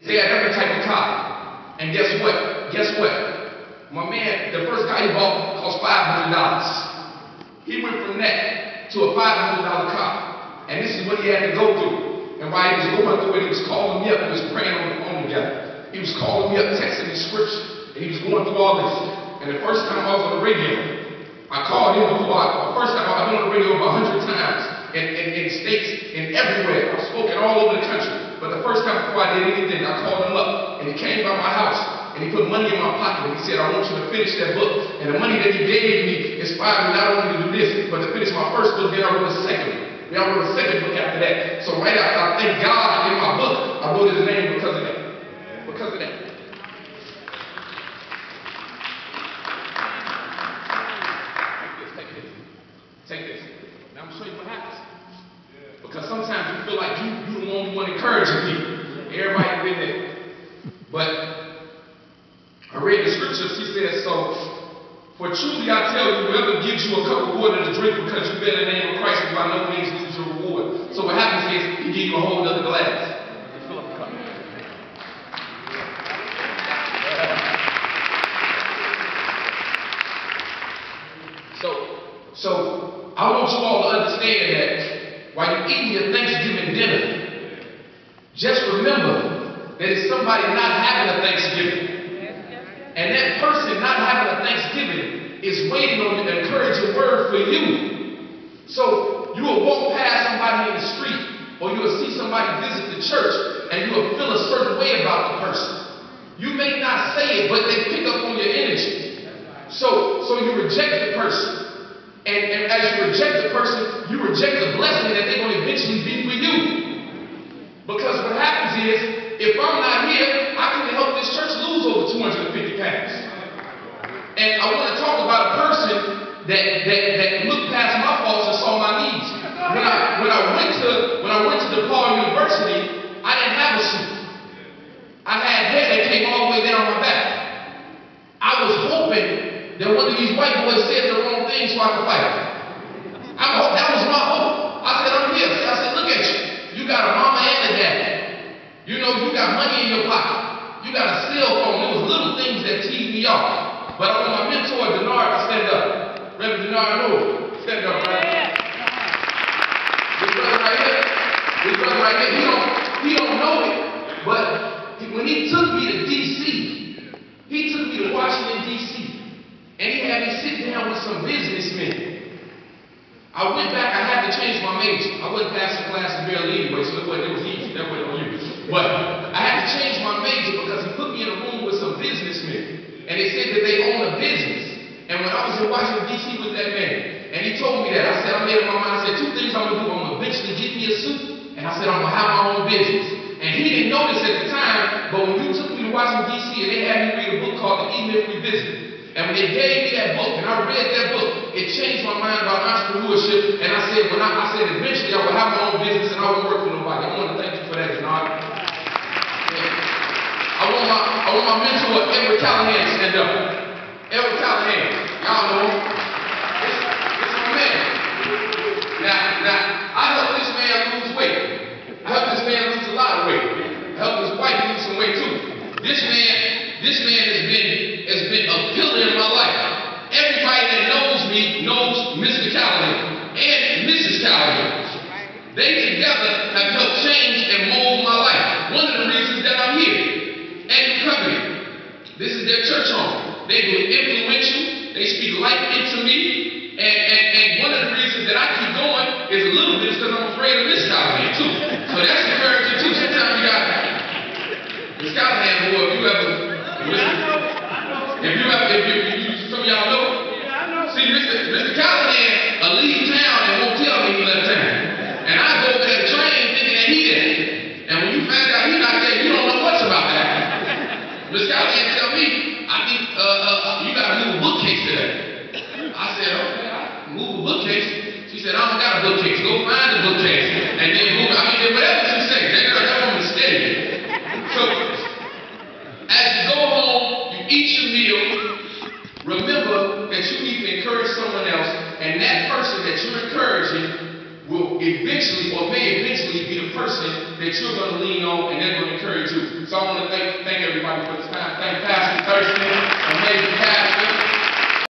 They had every type of car. And guess what? Guess what? My man, the first car he bought cost $500. He went from that to a $500 car. And this is what he had to go through. And while he was going through it, he was calling me up. He was praying on the phone together. He was calling me up, texting me scripture. And he was going through all this. And the first time I was on the radio, I called him before. The first time I've been on the radio over 100 times in states and everywhere. I've spoken all over the country. But the first time before I did anything, I called him up. And he came by my house. And he put money in my pocket. And he said, I want you to finish that book. And the money that he gave me inspired me not only to do this, but to finish my first book. Then I wrote a second one. Then I wrote a second book after that. So right after I thank God in my book, I wrote his name because of that. Because of that. Take this. Now I'm going to show you what happens. Because sometimes you feel like you're the only one encouraging people. Everybody been there. But I read the scriptures. He says, so, for truly I tell you, whoever gives you a cup of water to drink because you bear the name of Christ will by no means lose your reward. So what happens is he gives you a whole other glass. Fill up the cup. So I want you all to understand that while you're eating your Thanksgiving dinner, just remember that it's somebody not having a Thanksgiving. And that person not having a Thanksgiving is waiting on an encouraging word for you. So you will walk past somebody in the street, or you will see somebody visit the church, and you will feel a certain way about the person. You may not say it, but they pick up on your energy. So you reject the person. And as you reject the person, you reject the blessing that they're going to eventually be for you. Because what happens is, if I'm not here, I can help this church lose over 250 pounds. And I want to talk about a person that looked past my faults and saw my needs. When I went to DePaul University, I didn't have a suit. I had hair that came all the way down my back. I was hoping that one of these white boys said the wrong thing so I could fight. That was my hope. I said, I'm here. I said, look at you. You got a mama and a daddy. You know, you got money in your pocket. You got a cell phone. There was little things that teased me off. But I want my mentor, Denard, to stand up. Reverend Denard, no. Stand up, right? This brother right here. This brother right here. He don't know it. But when he took me to D.C., he took me to Washington, D.C., and he had me sit down with some businessmen. I went back, I had to change my major. I wasn't passing classes barely anyway, so it was easy. That wasn't on you. But I had to change my major because he put me in a room with some businessmen. And they said that they own a business. And when I was in Washington, D.C. with that man, and he told me that, I made up my mind, I said, two things I'm going to do. I'm going to eventually get me a suit, and I said, I'm going to have my own business. And he didn't know this at the time, but when you took me to Washington, D.C., and they had me read a book called The E-Myth Revisited. And when they gave me that book, and I read that book, it changed my mind about entrepreneurship. And I said, eventually I will have my own business and I won't work for nobody. I want to thank you for that, Denard. Yeah. I want my mentor, Edward Callahan, to stand up. Edward Callahan, y'all know him. This is my man. Now, I helped this man lose weight. I helped this man lose a lot of weight. I helped his wife lose some weight too. This man has been a pillar in my life. Everybody that knows me knows Mr. Callahan and Mrs. Callahan. They together have helped change and mold my life. One of the reasons that I'm here. And company. This is their church home. They've been influential. They speak life into me. And one of the reasons that I keep going is a little bit because I'm afraid of Miss Callahan too. So that's encouraging too. Sometimes you got Miss Callahan, boy, if you ever some of y'all know. See, Mr. Callahan will leave town and won't tell me he left town. And I go over there to train thinking that he there. And when you find out he's not there, you don't know much about that. Mr. Callahan tell me, I think you gotta move a bookcase today. I said, okay, I move a bookcase. She said, I don't got a bookcase. Go find the bookcase. And then move it. I mean, whatever she say, that woman is steady. So, as you go home, you eat your meal. Remember that you need to encourage someone else, and that person that you're encouraging will eventually or may eventually be the person that you're going to lean on and they're going to encourage you. So I want to thank everybody for this time. Thank